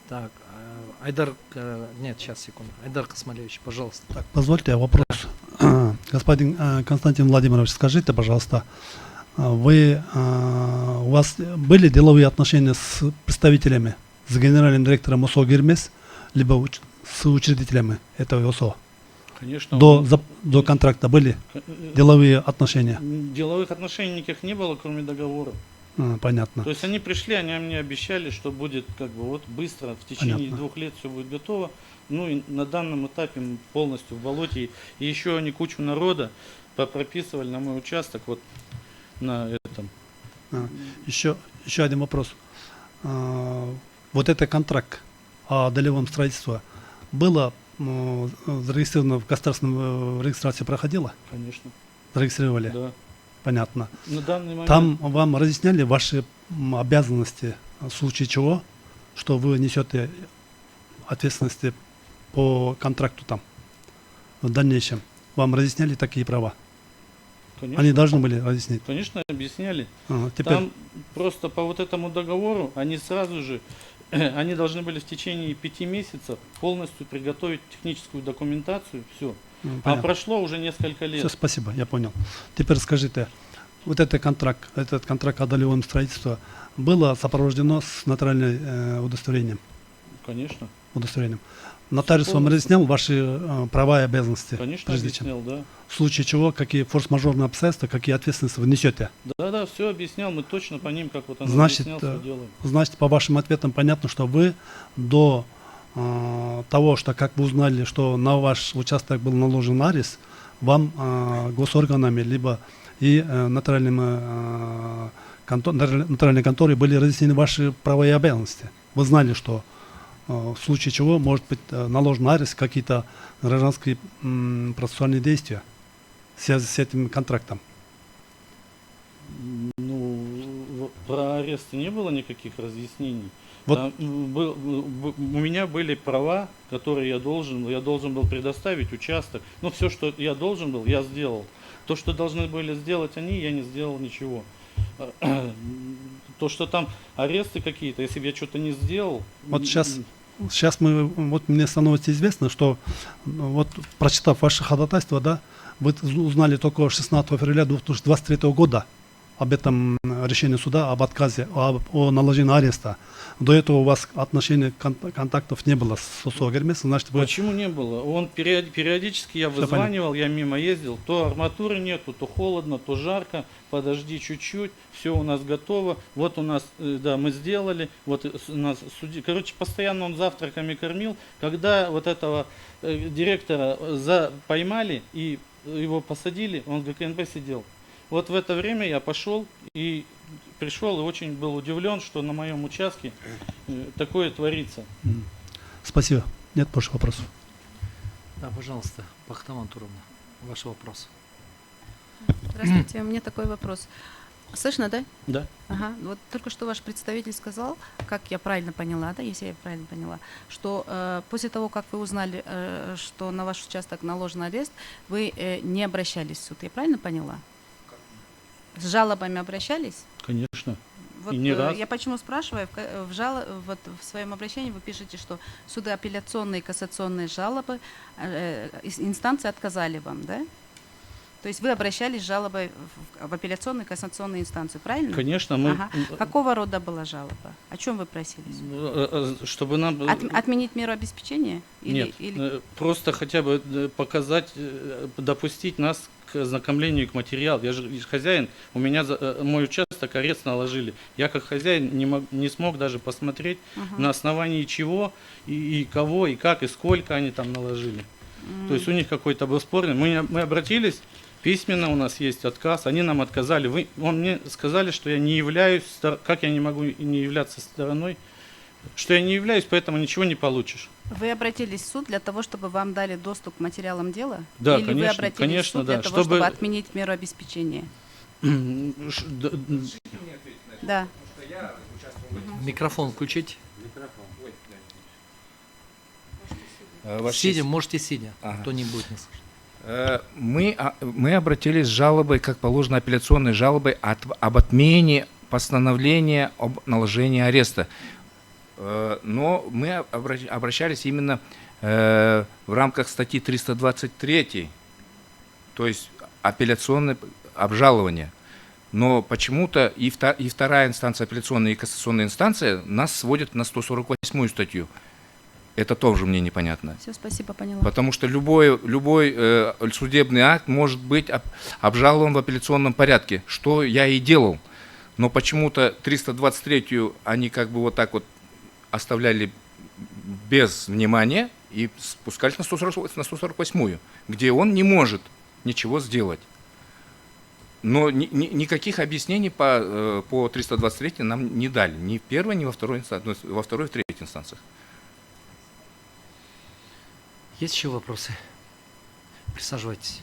Так, Айдар, нет, сейчас, секунду. Айдар Космалевич, пожалуйста. Так, позвольте вопрос. Господин Константин Владимирович, скажите, пожалуйста, у вас были деловые отношения с представителями, с генеральным директором ОСО «Гермес», либо с учредителями этого ОСО? Конечно. До контракта были деловые отношения? Деловых отношений никаких не было, кроме договора. Понятно. То есть они пришли, они мне обещали, что будет как бы вот быстро, в течение 2 лет все будет готово. Ну и на данном этапе мы полностью в болоте. И еще они кучу народа прописывали на мой участок вот на этом. Еще один вопрос. Вот этот контракт о долевом строительстве было зарегистрировано в государственном регистрации, проходило? Конечно. Зарегистрировали? Да. Понятно. На данный момент... Там вам разъясняли ваши обязанности, в случае чего, что вы несете ответственности по контракту там в дальнейшем? Вам разъясняли такие права? Конечно. Они должны были разъяснить? Конечно, объясняли. Теперь... Там просто по вот этому договору они сразу же, они должны были в течение 5 месяцев полностью приготовить техническую документацию, все. А прошло уже несколько лет. Все, спасибо, я понял. Теперь скажите, вот этот контракт о долевом строительстве было сопровождено с нотариальным удостоверением? Конечно. Удостоверением. Нотариус вам разъяснял ваши права и обязанности? Конечно, объяснял, да. В случае чего, какие форс-мажорные обстоятельства, какие ответственности вы несете? Да, все объяснял, мы точно по ним, как вот он объяснял, все делаем. Значит, по вашим ответам понятно, что вы до того, что как вы узнали, что на ваш участок был наложен арест, вам госорганами, либо и нотариальной конторой были разъяснены ваши права и обязанности. Вы знали, что в случае чего может быть наложен арест, какие-то гражданские процессуальные действия в связи с этим контрактом. Ну, про арест не было никаких разъяснений. Вот. У меня были права, которые я должен был предоставить участок. Но все, что я должен был, я сделал. То, что должны были сделать они, я не сделал ничего. То, что там аресты какие-то, если бы я что-то не сделал... Вот сейчас мне становится известно, что вот прочитав ваше ходатайство, да, вы узнали только 16 февраля 2023 года об этом решении суда, об отказе, о наложении ареста. До этого у вас отношений, контактов не было с ОСО «Гермес». Значит, Почему не было? Он периодически я вызванивал, я мимо ездил, то арматуры нету, то холодно, то жарко, подожди чуть-чуть, все у нас готово, вот у нас, да, мы сделали, вот у нас короче, постоянно он завтраками кормил. Когда вот этого директора поймали и его посадили, он в ГКНБ сидел. Вот в это время я пошел и пришел и очень был удивлен, что на моем участке такое творится. Спасибо. Нет больше вопросов. Да, пожалуйста, Бахтам Туровна, ваш вопрос. Здравствуйте, у меня такой вопрос. Слышно, да? Да. Ага. Вот только что ваш представитель сказал, как я правильно поняла, да, если я правильно поняла, что после того, как вы узнали, что на ваш участок наложен арест, вы не обращались в суд. Я правильно поняла? С жалобами обращались? Конечно. Вот, и не раз. Я почему спрашиваю, в своем обращении вы пишете, что суды апелляционные и кассационные жалобы, инстанции отказали вам, да? То есть вы обращались с жалобой в апелляционную и кассационную инстанцию, правильно? Конечно. Мы... Ага. Какого рода была жалоба? О чем вы просились? Чтобы нам... Отменить меру обеспечения? Нет, просто хотя бы показать, допустить нас к ознакомлению к материалу. Я же хозяин, у меня мой участок арест наложили. Я как хозяин не смог даже посмотреть, на основании чего, и кого, и как, и сколько они там наложили. То есть у них какой-то был спорный. Мы обратились, письменно у нас есть отказ, они нам отказали. Мне сказали, что я не являюсь, как я не могу не являться стороной, что я не являюсь, поэтому ничего не получишь. Вы обратились в суд для того, чтобы вам дали доступ к материалам дела? Да, или конечно, вы обратились конечно, в суд для да. того, чтобы отменить меру обеспечения? Да. Микрофон включить. Сидя, можете сидя, кто не будет не слышать. Мы обратились с жалобой, как положено, апелляционной жалобой об отмене постановления об наложении ареста. Но мы обращались именно в рамках статьи 323, то есть апелляционное обжалование. Но почему-то и вторая инстанция, апелляционная и кассационная инстанция, нас сводят на 148-ю статью. Это тоже мне непонятно. Все, спасибо, поняла. Потому что любой судебный акт может быть обжалован в апелляционном порядке, что я и делал. Но почему-то 323-ю они как бы вот так вот оставляли без внимания и спускались на 148-ю, где он не может ничего сделать. Но никаких объяснений по 323 нам не дали. Ни в первой, ни во второй инстанции, во второй и в третьей инстанциях. Есть еще вопросы? Присаживайтесь.